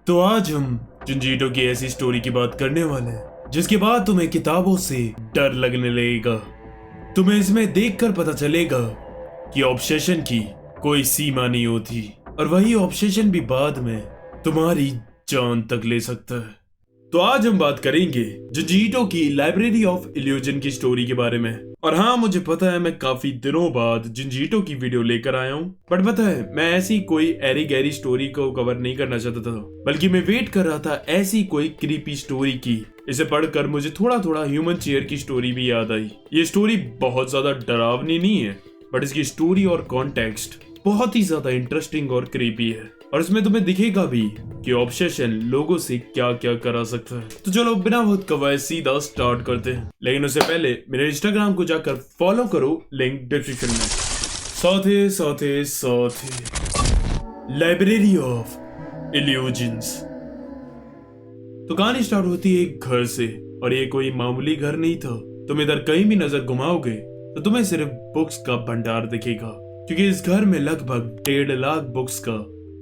तो आज हम जिंजीटो की ऐसी स्टोरी की बात करने वाले हैं जिसके बाद तुम्हें किताबों से डर लगने लगेगा। तुम्हें इसमें देखकर पता चलेगा कि ऑब्सेशन की कोई सीमा नहीं होती और वही ऑब्सेशन भी बाद में तुम्हारी जान तक ले सकता है। तो आज हम बात करेंगे जिंजीटो की लाइब्रेरी ऑफ इल्यूजन की स्टोरी के बारे में। और हाँ, मुझे पता है मैं काफी दिनों बाद जिंजीटो की वीडियो लेकर आया हूँ, बट पता है मैं ऐसी कोई एरी गैरी स्टोरी को कवर नहीं करना चाहता था, बल्कि मैं वेट कर रहा था ऐसी कोई क्रीपी स्टोरी की। इसे पढ़कर मुझे थोड़ा थोड़ा ह्यूमन चेयर की स्टोरी भी याद आई। ये स्टोरी बहुत ज्यादा डरावनी नहीं है, बट इसकी स्टोरी और कॉन्टेक्स्ट बहुत ही ज्यादा इंटरेस्टिंग और क्रीपी है, और इसमें तुम्हें दिखेगा भी कि ऑब्सेशन लोगों से क्या क्या करा सकता है। तो चलो बिना बहुत कवाए सीधा स्टार्ट करते हैं, लेकिन उससे पहले मेरे इंस्टाग्राम को जाकर फॉलो करो, लिंक डिस्क्रिप्शन में। साथ लाइब्रेरी ऑफ इल्यूजन्स। तो कहानी स्टार्ट होती है एक घर से, और ये कोई मामूली घर नहीं था। तुम इधर कहीं भी नजर घुमाओगे तो तुम्हें सिर्फ बुक्स का भंडार दिखेगा, क्योंकि इस घर में लगभग 1.5 लाख बुक्स का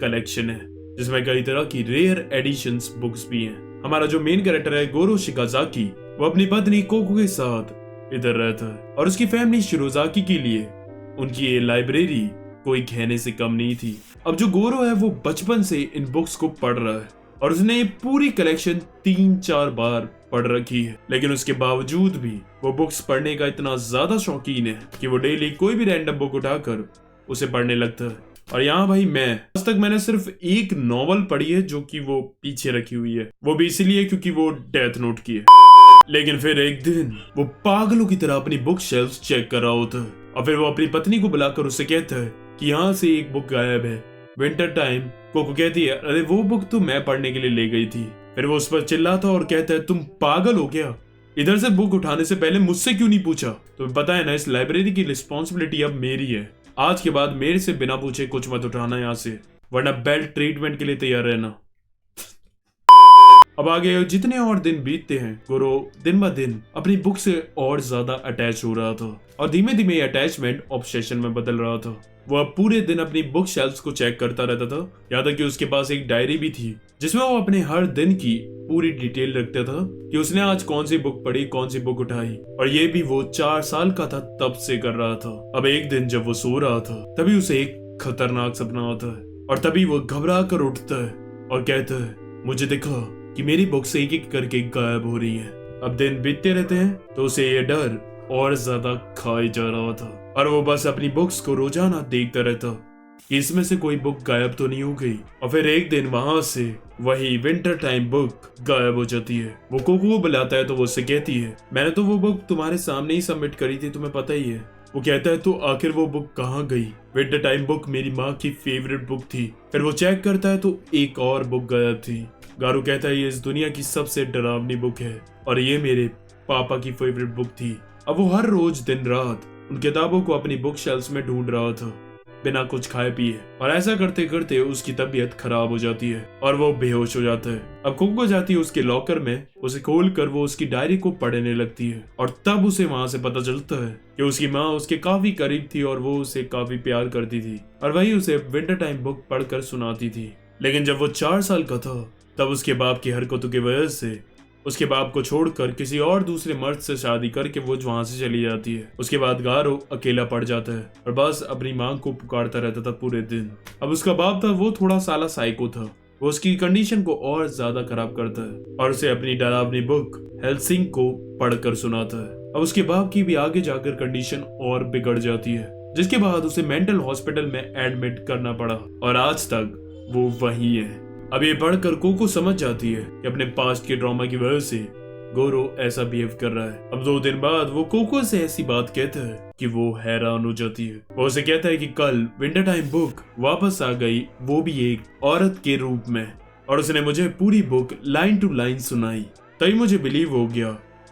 कलेक्शन है, जिसमें कई तरह की रेयर एडिशंस बुक्स भी हैं। हमारा जो मेन कैरेक्टर है गोरो शिकाजाकी, वो अपनी पत्नी कोको के साथ इधर रहता है, और उसकी फैमिली शिरोजाकी के लिए उनकी ये लाइब्रेरी कोई कहने से कम नहीं थी। अब जो गोरो है वो बचपन से इन बुक्स को पढ़ रहा है, और उसने ये पूरी कलेक्शन 3-4 बार पढ़ रखी है। लेकिन उसके बावजूद भी वो बुक्स पढ़ने का इतना ज्यादा शौकीन है कि वो डेली कोई भी रैंडम बुक उठाकर उसे पढ़ने लगता है। और यहाँ भाई आज तक मैंने सिर्फ एक नॉवल पढ़ी है जो कि वो पीछे रखी हुई है, वो भी इसीलिए क्योंकि वो डेथ नोट की है। लेकिन फिर एक दिन वो पागलों की तरह अपनी बुक शेल्फ चेक कर रहा होता है, और फिर वो अपनी पत्नी को बुलाकर उससे कहता है कि यहाँ से एक बुक गायब है, विंटर टाइम। कोको कहती है, अरे वो बुक तो मैं पढ़ने के लिए ले गई थी। फिर वो उस पर चिल्लाता और कहता है, तुम पागल हो क्या? इधर से बुक उठाने से पहले मुझसे क्यों नहीं पूछा? तुम्हें पता है ना, इस लाइब्रेरी की रिस्पॉन्सिबिलिटी अब मेरी है। आज के बाद मेरे से बिना पूछे कुछ मत उठाना यहाँ से, वरना बेल्ट ट्रीटमेंट के लिए तैयार रहना। अब आगे जितने और दिन बीतते हैं, गोरो दिन ब दिन अपनी बुक से और ज्यादा अटैच हो रहा था, और धीमे धीमे ये अटैचमेंट ऑब्सेशन में बदल रहा था। वो अब पूरे दिन अपनी बुक शेल्फ्स को चेक करता रहता था, यहाँ तक कि उसके पास एक डायरी भी थी जिसमें वो अपने हर दिन की पूरी डिटेल रखता था कि उसने आज कौन सी बुक पढ़ी, कौन सी बुक उठाई। और ये भी वो 4 साल का था तब से कर रहा था। अब एक दिन जब वो सो रहा था, तभी उसे एक खतरनाक सपना आता है, और तभी वो घबरा कर उठता है और कहता है, मुझे दिखा कि मेरी बुक्स एक एक करके गायब हो रही है। अब दिन बीतते रहते हैं तो उसे ये डर और ज्यादा खाए जा रहा था, और वो बस अपनी बुक्स को रोजाना देखता रहता कि इसमें से कोई बुक गायब तो नहीं हो गई। और फिर एक दिन वहां से वही विंटर टाइम बुक गायब हो जाती है। वो कोको को बुलाता है तो वो उससे कहती है, मैंने तो वो बुक तुम्हारे सामने ही सबमिट करी थी, तुम्हें पता ही है। वो कहता है, तो आखिर वो बुक कहाँ गई? विंटर टाइम बुक मेरी माँ की फेवरेट बुक थी। फिर वो चेक करता है तो एक और बुक गायब थी। गारू कहता है, ये इस दुनिया की सबसे डरावनी बुक है, और ये मेरे पापा की फेवरेट बुक थी। अब वो हर रोज दिन रात उन किताबों को अपनी बुक शेल्फ्स में ढूंढ रहा था, बिना कुछ खाए पिए, और ऐसा करते करते उसकी तबीयत खराब हो जाती है और वो बेहोश हो जाता है। अब कोको जाती है उसके लॉकर में, उसे खोलकर वो उसकी डायरी को पढ़ने लगती है, और तब उसे वहां से पता चलता है कि उसकी माँ उसके काफी करीब थी और वो उसे काफी प्यार करती थी, और वही उसे विंटर टाइम बुक पढ़कर सुनाती थी। लेकिन जब वो 4 साल का था, तब उसके बाप की हरकतों की वजह से उसके बाप को छोड़कर किसी और दूसरे मर्द से शादी करके वो वहां से चली जाती है। उसके बाद गारो अकेला पड़ जाता है और बस अपनी मां को पुकारता रहता था पूरे दिन। अब उसका बाप था वो थोड़ा साला साइको था, वो उसकी कंडीशन को और ज्यादा खराब करता है और उसे अपनी डरावनी बुक हेल्सिंग को पढ़कर सुनाता है। अब उसके बाप की भी आगे जाकर कंडीशन और बिगड़ जाती है, जिसके बाद उसे मेंटल हॉस्पिटल में एडमिट करना पड़ा, और आज तक वो वही है। अब ये पढ़कर कोको समझ जाती है कि अपने पास्ट के ट्रॉमा की वजह से गोरो ऐसा बिहेव कर रहा है। अब 2 दिन बाद वो कोको से ऐसी बात कहता है कि वो हैरान हो जाती है। वो उसे कहता है कि कल विंटर टाइम बुक वापस आ गई, वो भी एक औरत के रूप में, और उसने मुझे पूरी बुक लाइन टू लाइन सुनाई। तभी मुझे बिलीव हो गया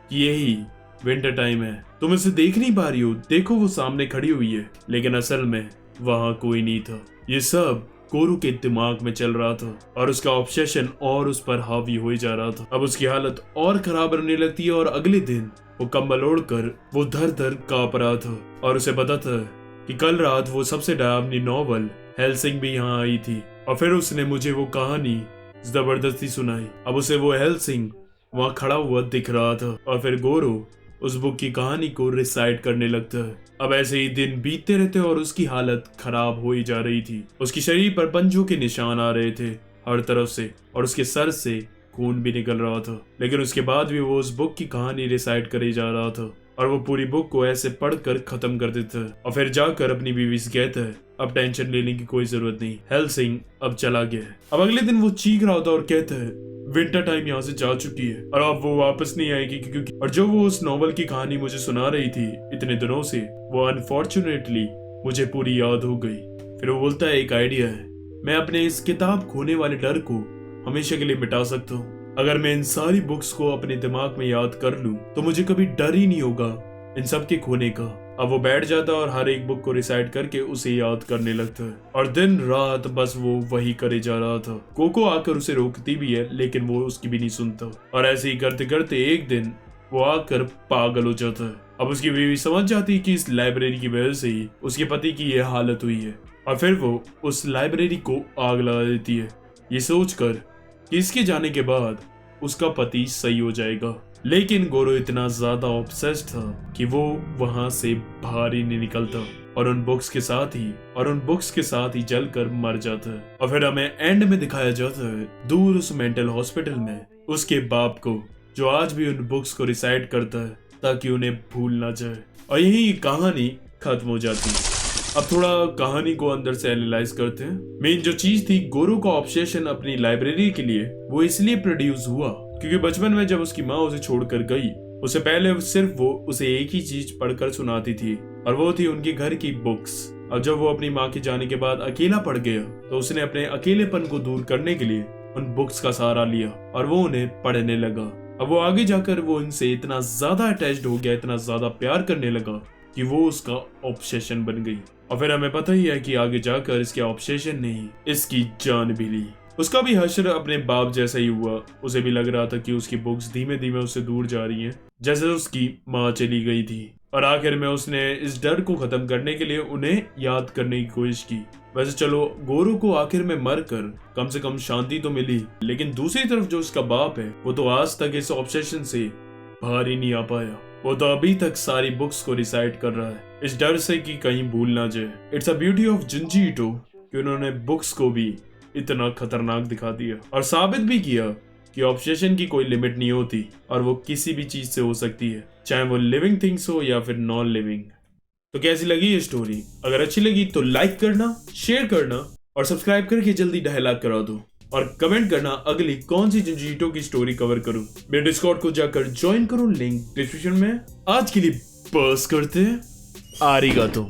कि यही विंटर टाइम है। तुम इसे देख नहीं पा रही हो, देखो वो सामने खड़ी हुई है। लेकिन असल में वहां कोई नहीं था। ये सब कोरू के दिमाग में चल रहा था, और उसका ऑब्सेशन और उस पर हावी हो जा रहा था। अब उसकी हालत और खराब रहने लगती है, और अगले दिन वो कंबल ओढ़कर वो धर धर कांप रहा था, और उसे पता था कि कल रात वो सबसे डरावनी नॉवल हेल्सिंग भी यहाँ आई थी, और फिर उसने मुझे वो कहानी जबरदस्ती सुनाई। अब उसे वो हेल्सिंग वहां खड़ा हुआ दिख रहा था और फिर गोरो उस बुक की कहानी को रिसाइट करने लगता है। अब ऐसे ही दिन बीतते रहते और उसकी हालत खराब हो ही जा रही थी। उसकी शरीर पर पंजों के निशान आ रहे थे हर तरफ से और उसके सर से खून भी निकल रहा था, लेकिन उसके बाद भी वो उस बुक की कहानी रिसाइट करे जा रहा था और वो पूरी बुक को ऐसे पढ़कर खत्म कर देता है और फिर जाकर अपनी बीवी से कहता है अब टेंशन लेने की कोई जरूरत नहीं, हेल्सिंग अब चला गया है। अब अगले दिन वो चीख रहा होता और कहता है विंटर टाइम यहाँ से जा चुकी है और अब वो वापस नहीं आएगी, क्योंकि और जो वो उस नॉवल की कहानी मुझे सुना रही थी इतने दिनों से, वो अनफॉर्चुनेटली मुझे पूरी याद हो गई। फिर वो बोलता है एक आइडिया है, मैं अपने इस किताब खोने वाले डर को हमेशा के लिए मिटा सकता हूँ। अगर मैं इन सारी बुक्स को अपने दिमाग में याद कर लूं तो मुझे कभी डर ही नहीं होगा इन सब के खोने का। अब वो बैठ जाता और हर एक बुक को रिसाइट करके उसे याद करने लगता है और दिन रात बस वो वही करे जा रहा था। कोको आकर उसे रोकती भी है लेकिन वो उसकी भी नहीं सुनता और ऐसे ही करते करते एक दिन वो आकर पागल हो जाता है। अब उसकी बीवी समझ जाती है कि इस लाइब्रेरी की वजह से ही उसके पति की यह हालत हुई है और फिर वो उस लाइब्रेरी को आग लगा देती है, ये सोचकर कि इसके जाने के बाद उसका पति सही हो जाएगा। लेकिन गोरो इतना ज्यादा ऑब्सेस्ड था कि वो वहां से बाहर ही नहीं निकलता और उन बुक्स के साथ ही जलकर मर जाता है। और फिर हमें एंड में दिखाया जाता है दूर उस मेंटल हॉस्पिटल में उसके बाप को, जो आज भी उन बुक्स को रिसाइट करता है ताकि उन्हें भूल ना जाए। और यही कहानी खत्म हो जाती है। अब थोड़ा कहानी को अंदर से एनालाइज करते हैं। मेन जो चीज थी, गोरो का ऑब्सेशन अपनी लाइब्रेरी के लिए वो इसलिए प्रोड्यूस हुआ क्योंकि बचपन में जब उसकी माँ उसे छोड़कर गई, उससे पहले सिर्फ वो उसे एक ही चीज पढ़कर सुनाती थी और वो थी उनके घर की बुक्स। और जब वो अपनी माँ के जाने के बाद अकेला पड़ गया तो उसने अपने अकेलेपन को दूर करने के लिए उन बुक्स का सहारा लिया और वो उन्हें पढ़ने लगा। अब वो आगे जाकर वो इनसे इतना ज्यादा अटैच्ड हो गया, इतना ज्यादा प्यार करने लगा कि वो उसका ऑब्सेशन बन गई। और फिर हमें पता ही है कि आगे जाकर इसके ऑब्सेशन ने ही इसकी जान भी ली। उसका भी हश्र अपने बाप जैसा ही हुआ। उसे भी लग रहा था कि उसकी बुक्स धीमे धीमे उससे दूर जा रही हैं, जैसे उसकी माँ चली गई थी। और आखिर में उसने इस डर को खत्म करने के लिए उन्हें याद करने की कोशिश की। वैसे चलो, गोरो को आखिर में मरकर कम से कम शांति तो मिली, लेकिन दूसरी तरफ जो उसका बाप है वो तो आज तक इस ऑब्सेशन से बाहर ही नहीं आ पाया। वो तो अभी तक सारी बुक्स को रिसाइट कर रहा है, इस डर से कि कहीं भूल ना जाए। इट्स अ ब्यूटी ऑफ जुंजी ईटो कि उन्होंने बुक्स को भी इतना खतरनाक दिखा दिया और साबित भी किया कि ऑब्सेशन की कोई लिमिट नहीं होती और वो किसी भी चीज से हो सकती है, चाहे वो लिविंग थिंग्स हो या फिर नॉन लिविंग। तो कैसी लगी ये स्टोरी? अगर अच्छी लगी तो लाइक करना, शेयर करना और सब्सक्राइब करके जल्दी 2.5 लाख करा दो और कमेंट करना अगली कौन सी जुंजी ईटो की स्टोरी कवर करूं। मेरे डिस्कॉर्ड को जाकर ज्वाइन करो, लिंक डिस्क्रिप्शन में। आज के लिए बस करते हैं, आरिगातो।